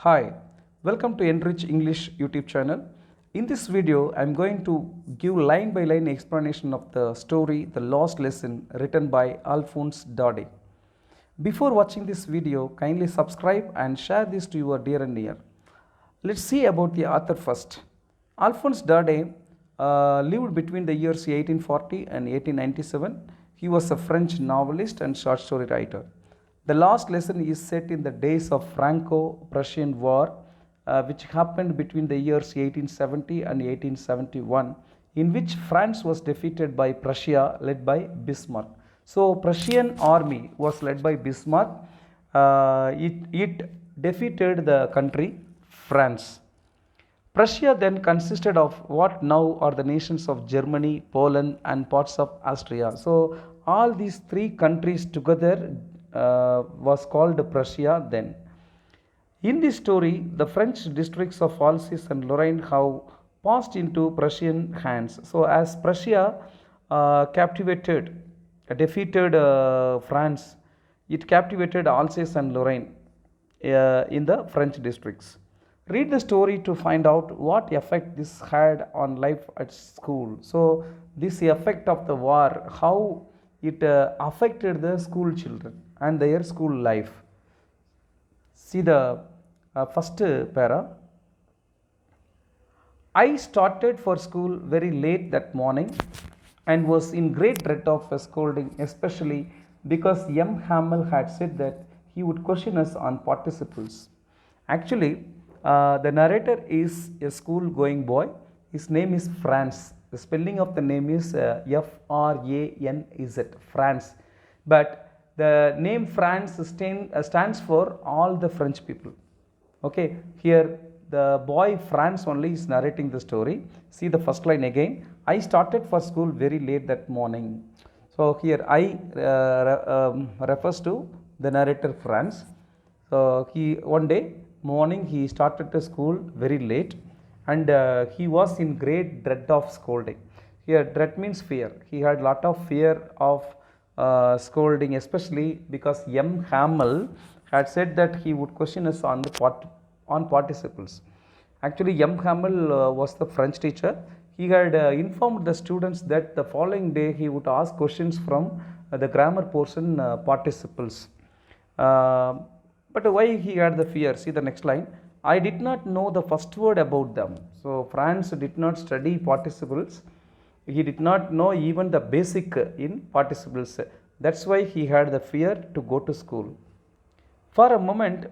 Hi, welcome to Enrich English YouTube channel. In this video, I am going to give line by line explanation of the story The Lost Lesson written by Alphonse Daudet. Before watching this video, kindly subscribe and share this to your dear and near. Let's see about the author first. Alphonse Daudet lived between the years 1840 and 1897. He was a French novelist and short story writer. The Last Lesson is set in the days of Franco-Prussian War, which happened between the years 1870 and 1871, in which France was defeated by Prussia, led by Bismarck. So, Prussian army was led by Bismarck. It defeated the country France. Prussia then consisted of what now are the nations of Germany, Poland, and parts of Austria. So, all these three countries together was called Prussia then. In this story, the French districts of Alsace and Lorraine have passed into Prussian hands. So, as Prussia defeated France, it captivated Alsace and Lorraine in the French districts. Read the story to find out what effect this had on life at school. So, this effect of the war, how it affected the school children and their school life. See the first para. I started for school very late that morning and was in great dread of a scolding, especially because M. Hamel had said that he would question us on participles. Actually, the narrator is a school going boy. His name is Franz. The spelling of the name is F-R-A-N-Z, Franz. But the name Franz stands for all the French people. Okay, here the boy Franz only is narrating the story. See the first line again. I started for school very late that morning. So here I refers to the narrator Franz. So one day morning he started to school very late and he was in great dread of scolding. Here dread means fear. He had lot of fear of scolding, especially because M. Hamel had said that he would question us on the participles. Actually, M. Hamel was the French teacher. He had informed the students that the following day he would ask questions from the grammar portion participles. But why he had the fear? See the next line. I did not know the first word about them. So, Franz did not study participles. He did not know even the basic in participles. That's why he had the fear to go to school. For a moment,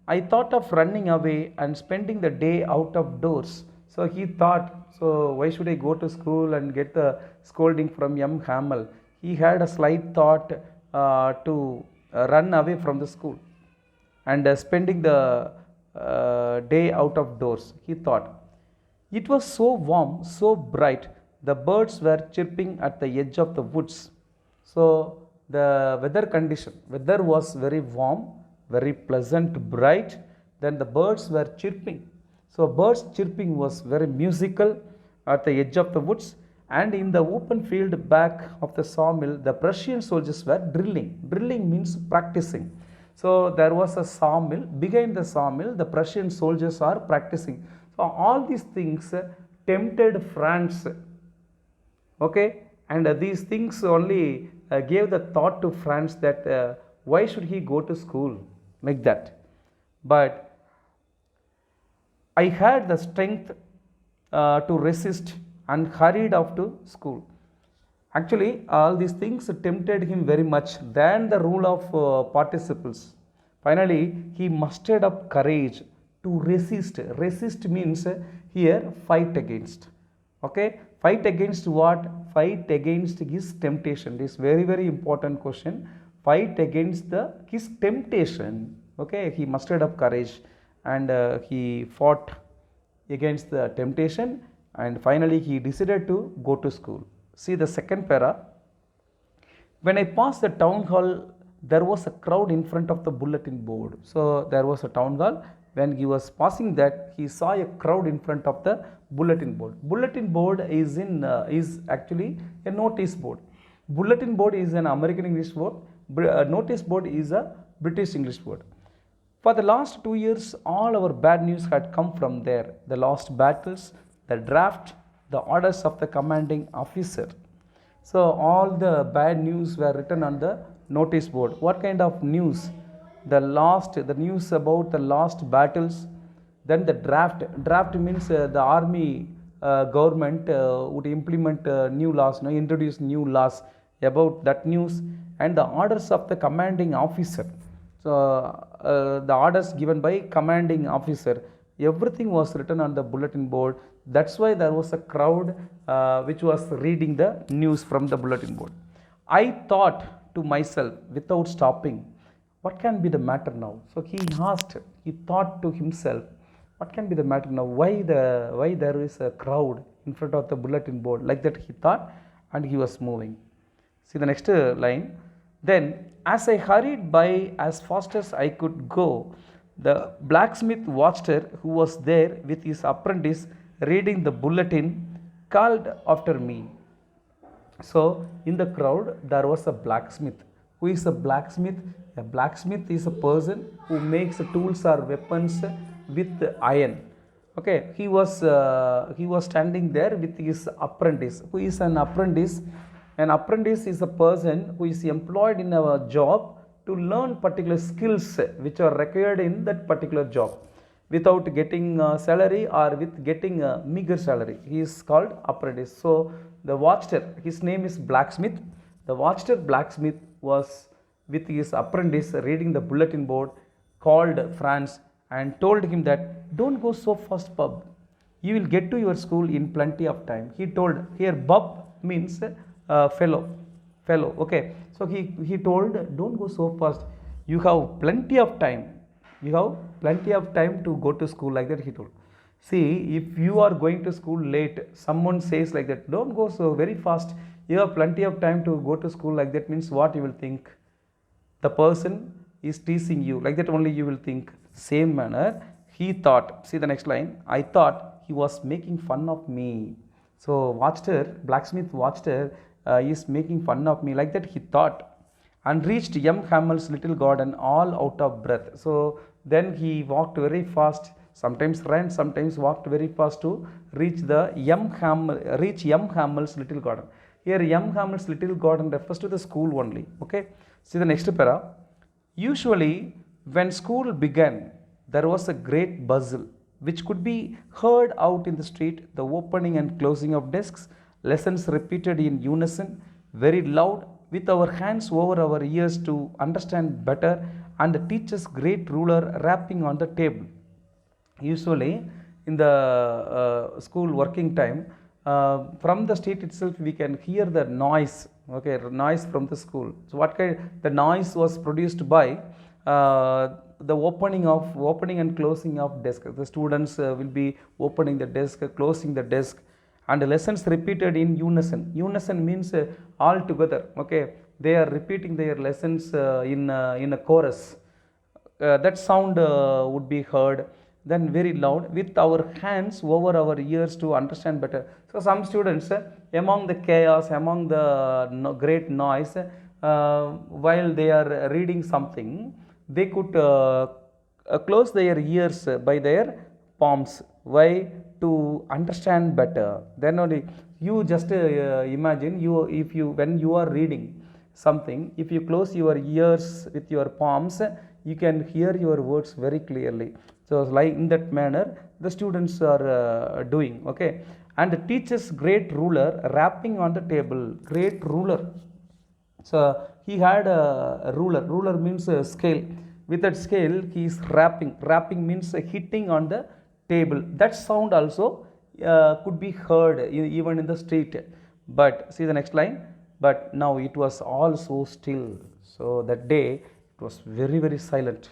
I thought of running away and spending the day out of doors. So he thought, so why should I go to school and get the scolding from M. Hamel? He had a slight thought to run away from the school and spending the day out of doors. He thought, it was so warm, so bright. The birds were chirping at the edge of the woods. So the weather was very warm, very pleasant, bright. Then the birds were chirping. So birds chirping was very musical at the edge of the woods. And in the open field back of the sawmill, the Prussian soldiers were drilling. Drilling means practicing. So there was a sawmill. Behind the sawmill, the Prussian soldiers are practicing. So all these things tempted France. Okay, and these things only gave the thought to France that why should he go to school like that. But I had the strength to resist and hurried off to school. Actually, all these things tempted him very much than the rule of participles. Finally, he mustered up courage to resist. Resist means here fight against. Okay, fight against what? Fight against his temptation. This is very, very important question. Fight against his temptation. Okay, he mustered up courage and he fought against the temptation and finally he decided to go to school. See the second para. When I passed the town hall, there was a crowd in front of the bulletin board. So there was a town hall. When he was passing that, he saw a crowd in front of the bulletin board. Bulletin board is actually a notice board. Bulletin board is an American English word. Notice board is a British English word. For the last 2 years, all our bad news had come from there. The lost battles, the draft, the orders of the commanding officer. So all the bad news were written on the notice board. What kind of news? The news about the lost battles. Then the draft. Draft means the army government would implement new laws, introduce new laws about that news, and the orders of the commanding officer. So the orders given by commanding officer, everything was written on the bulletin board. That's why there was a crowd which was reading the news from the bulletin board. I thought to myself without stopping, what can be the matter now? So he thought to himself, what can be the matter now? Why there is a crowd in front of the bulletin board? Like that he thought, and he was moving. See the next line. Then, as I hurried by as fast as I could go, the blacksmith watched her, who was there with his apprentice reading the bulletin, called after me. So, in the crowd, there was a blacksmith. Who is a blacksmith? A blacksmith is a person who makes tools or weapons with iron. Okay, he was standing there with his apprentice. Who is an apprentice? An apprentice is a person who is employed in a job to learn particular skills which are required in that particular job without getting salary or with getting a meager salary. He is called apprentice. So the watcher, his name is blacksmith. The watcher blacksmith was with his apprentice reading the bulletin board, called Franz and told him that don't go so fast, bub. You will get to your school in plenty of time. He told, here bub means fellow. Okay, so he told, don't go so fast, you have plenty of time, to go to school. Like that he told. See, if you are going to school late, someone says like that, don't go so very fast, you have plenty of time to go to school. Like that means what you will think? The person is teasing you. Like that only you will think. Same manner he thought. See the next line. I thought he was making fun of me. So watched her, blacksmith watched her, is making fun of me. Like that he thought, and reached M. Hamel's little garden all out of breath. So then he walked very fast, sometimes ran, sometimes walked very fast to reach M. Hamel's little garden. Here M. Hamel's little garden refers to the school only. Okay. See the next para. Usually when school began, there was a great bustle which could be heard out in the street, the opening and closing of desks, lessons repeated in unison, very loud, with our hands over our ears to understand better, and the teacher's great ruler rapping on the table. Usually in the school working time, from the street itself we can hear the noise. Okay, noise from the school. So what kind? The noise was produced by the opening and closing of desk. The students will be opening the desk, closing the desk, and the lessons repeated in unison. Unison means all together. Okay, they are repeating their lessons in a chorus. That sound would be heard. Then very loud, with our hands over our ears to understand better. So some students, among the chaos, among the great noise, while they are reading something, they could close their ears by their palms. Why? To understand better. Then only you just imagine, when you are reading something, if you close your ears with your palms, you can hear your words very clearly. So like in that manner the students are doing. Okay, and the teacher's great ruler rapping on the table. Great ruler. So he had a ruler. Ruler means a scale. With that scale he is rapping. Rapping means hitting on the table. That sound also could be heard even in the street. But see the next line. But now it was all so still. So that day it was very, very silent.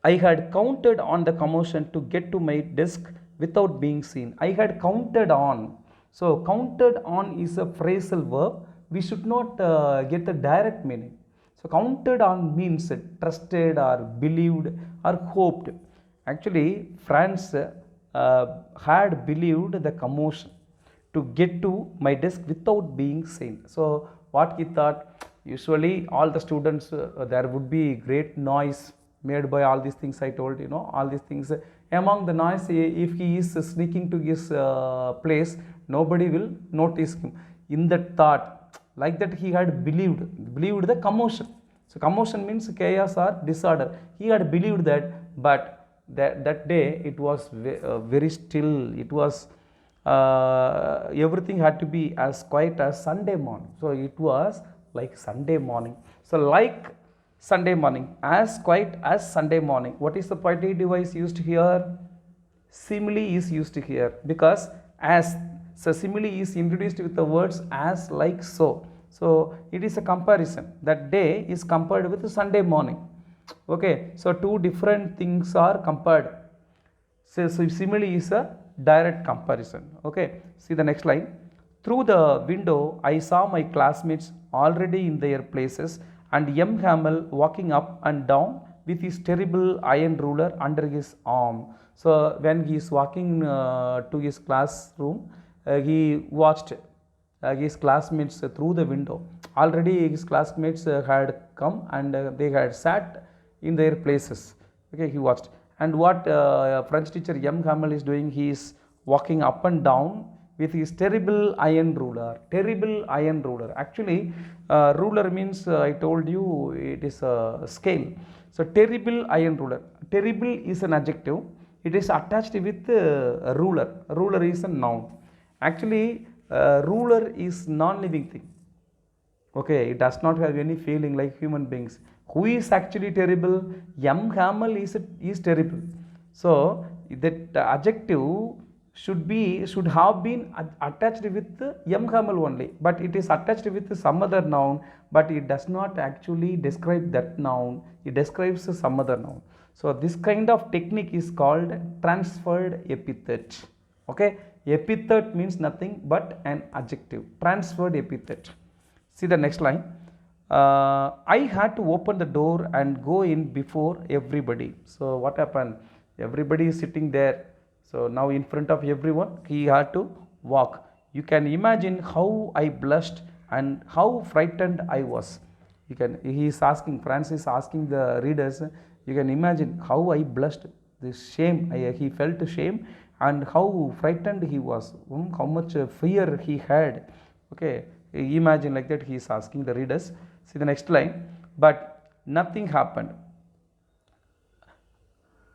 I had counted on the commotion to get to my desk without being seen. I had counted on. So counted on is a phrasal verb. We should not get the direct meaning. So counted on means trusted or believed or hoped. Actually, Franz had believed the commotion to get to my desk without being seen. So what he thought, usually all the students, there would be great noise made by all these things I told, all these things. Among the noise, if he is sneaking to his place, nobody will notice him. In that thought, like that he had believed the commotion. So commotion means chaos or disorder. He had believed that, but that day it was very still. It was everything had to be as quiet as Sunday morning. So it was like Sunday morning. So like Sunday morning, as quiet as Sunday morning. What is the poetic device used here? Simile is used here, because as, so simile is introduced with the words as, like, so. So it is a comparison. That day is compared with Sunday morning. Okay, so two different things are compared. So simile is a direct comparison. Okay, see the next line. Through the window, I saw my classmates already in their places, and M. Hamel walking up and down with his terrible iron ruler under his arm. So when he is walking to his classroom, he watched his classmates through the window. Already his classmates had come and they had sat in their places. Okay, he watched. And what French teacher M. Hamel is doing, he is walking up and down with his terrible iron ruler. Terrible iron ruler. Actually, ruler means, I told you, it is a scale. So terrible iron ruler. Terrible is an adjective. It is attached with a ruler. A ruler is a noun. Actually, ruler is non-living thing. Okay, it does not have any feeling like human beings. Who is actually terrible? M. Hamel is terrible. So that adjective should have been attached with M. Hamel only, but it is attached with some other noun, but it does not actually describe that noun. It describes some other noun. So this kind of technique is called transferred epithet. Okay, epithet means nothing but an adjective. Transferred epithet. See the next line. I had to open the door and go in before everybody. So what happened? Everybody is sitting there. So now in front of everyone, he had to walk. You can imagine how I blushed and how frightened I was. He is asking, Francis is asking the readers, you can imagine how I blushed, this shame, he felt shame, and how frightened he was, how much fear he had. Okay, imagine like that he is asking the readers. See the next line. But nothing happened.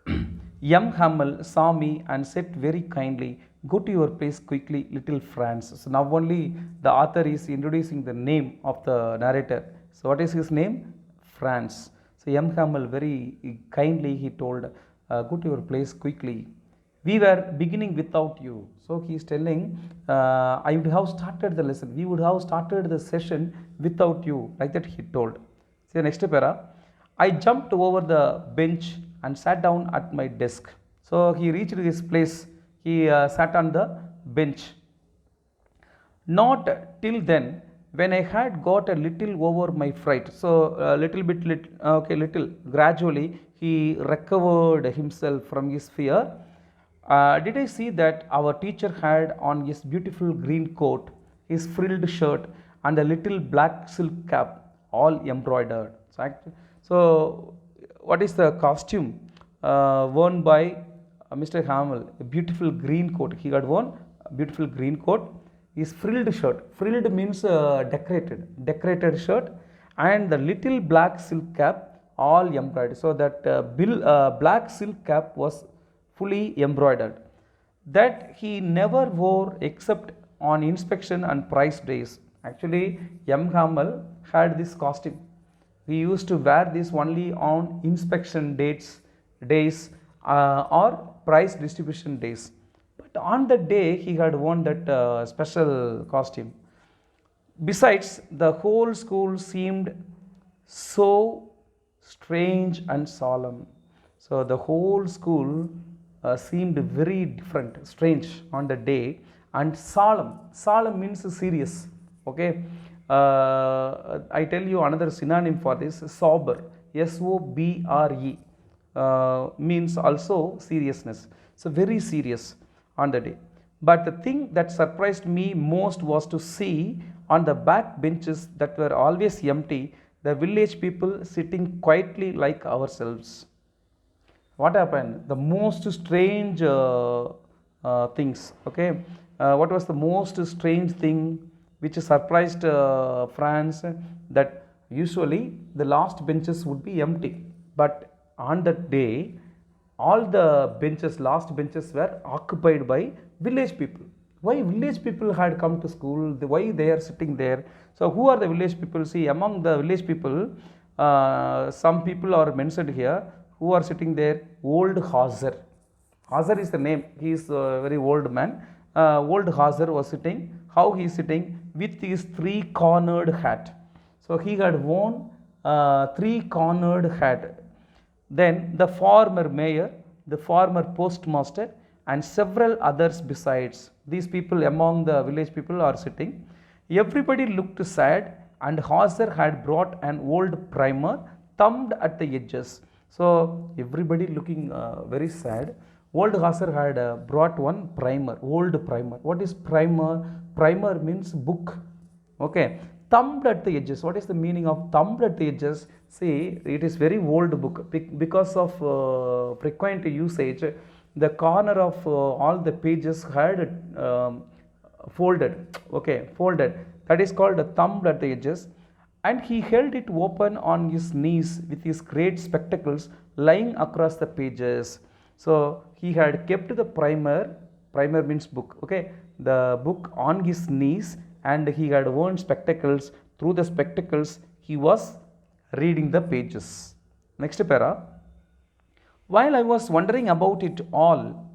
M. Hamel saw me and said very kindly, go to your place quickly, little Franz. So now only the author is introducing the name of the narrator. So what is his name? Franz. So M. Hamel very kindly he told, go to your place quickly. We were beginning without you. So he is telling, I would have started the lesson. We would have started the session without you. Like that he told. See the next para. I jumped over the bench and sat down at my desk. So he reached his place. He sat on the bench. Not till then, when I had got a little over my fright. So little. Gradually, he recovered himself from his fear. Did I see that our teacher had on his beautiful green coat, his frilled shirt, and a little black silk cap, all embroidered. So what is the costume worn by Mr. Hamel? A beautiful green coat. He had worn a beautiful green coat. His frilled shirt. Frilled means decorated shirt, and the little black silk cap, all embroidered. So that black silk cap was fully embroidered. That he never wore except on inspection and prize days. Actually, M. Hamel had this costume. He used to wear this only on inspection days or prize distribution days. But on that day, he had worn that special costume. Besides, the whole school seemed so strange and solemn. So the whole school seemed very different, strange on the day, and solemn. Solemn means serious. Okay. I tell you another synonym for this, sober. S-O-B-R-E means also seriousness. So very serious on the day. But the thing that surprised me most was to see on the back benches that were always empty, the village people sitting quietly like ourselves. what happened? The most strange things. Okay, what was the most strange thing which surprised France? That usually the last benches would be empty, but on that day, all the benches, last benches, were occupied by village people. Why village people had come to school? Why they are sitting there? So who are the village people? See, among the village people, some people are mentioned here. Who are sitting there? Old Hazer. Hazer is the name. He is a very old man. Old Hazer was sitting. How he is sitting? With his three-cornered hat. So he had worn three-cornered hat. Then the former mayor, the former postmaster, and several others besides. These people among the village people are sitting. Everybody looked sad, and Hauser had brought an old primer thumbed at the edges. So everybody looking very sad. Old Hauser had brought one primer, old primer. What is primer? Primer means book. Okay, thumbed at the edges. What is the meaning of thumbed at the edges? See, it is very old book. Because of frequent usage, the corner of all the pages had folded. Okay, folded. That is called thumbed at the edges. And he held it open on his knees with his great spectacles lying across the pages. So he had kept the primer. Primer means book. Okay, the book on his knees, and he had worn spectacles. Through the spectacles, he was reading the pages. Next para. While I was wondering about it all,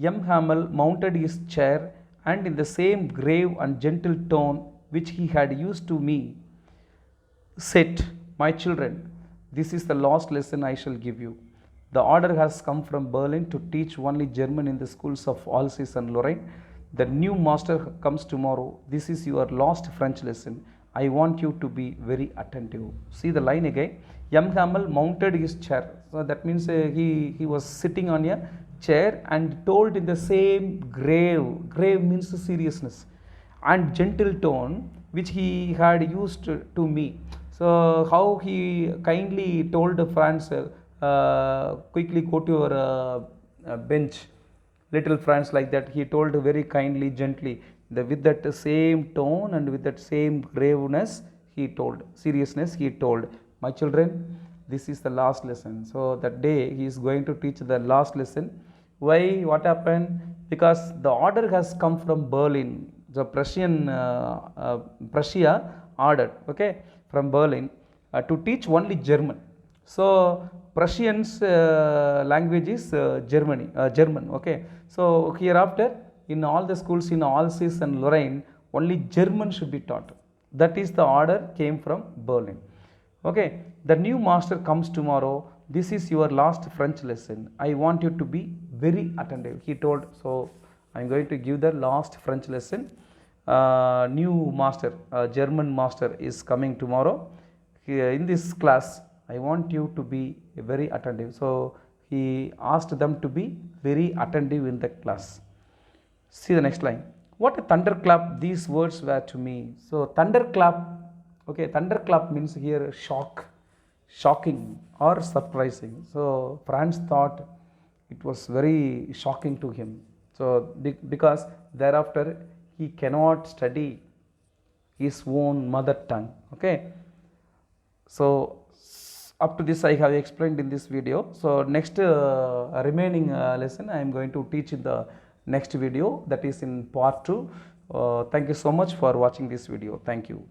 M. Hamel mounted his chair and in the same grave and gentle tone which he had used to me, said, "My children, this is the last lesson I shall give you. The order has come from Berlin to teach only German in the schools of Alsace and Lorraine. The new master comes tomorrow. This is your last French lesson. I want you to be very attentive." See the line again. M. Hamel mounted his chair. So that means he was sitting on a chair and told in the same grave. Grave means seriousness and gentle tone which he had used to me. So how he kindly told France, quickly go to your bench, little Franz, like that. He told very kindly, gently, with that same tone and with that same graveness, he told, seriousness, he told, "My children, this is the last lesson." So that day he is going to teach the last lesson. Why? What happened? Because the order has come from Berlin. The Prussia ordered, okay, from Berlin to teach only German. So Prussians language is German. Okay. So hereafter in all the schools in Alsace and Lorraine, only German should be taught. That is the order came from Berlin. Okay. The new master comes tomorrow. This is your last French lesson. I want you to be very attentive. He told. So I am going to give the last French lesson. New master, German master is coming tomorrow. In this class, I want you to be very attentive. So he asked them to be very attentive in the class. See the next line. What a thunderclap these words were to me. So thunderclap, okay, thunderclap means here shock, shocking or surprising. So Franz thought it was very shocking to him. So because thereafter he cannot study his own mother tongue. Okay. So up to this I have explained in this video. So next remaining lesson I am going to teach in the next video, that is in part 2. Thank you so much for watching this video. Thank you.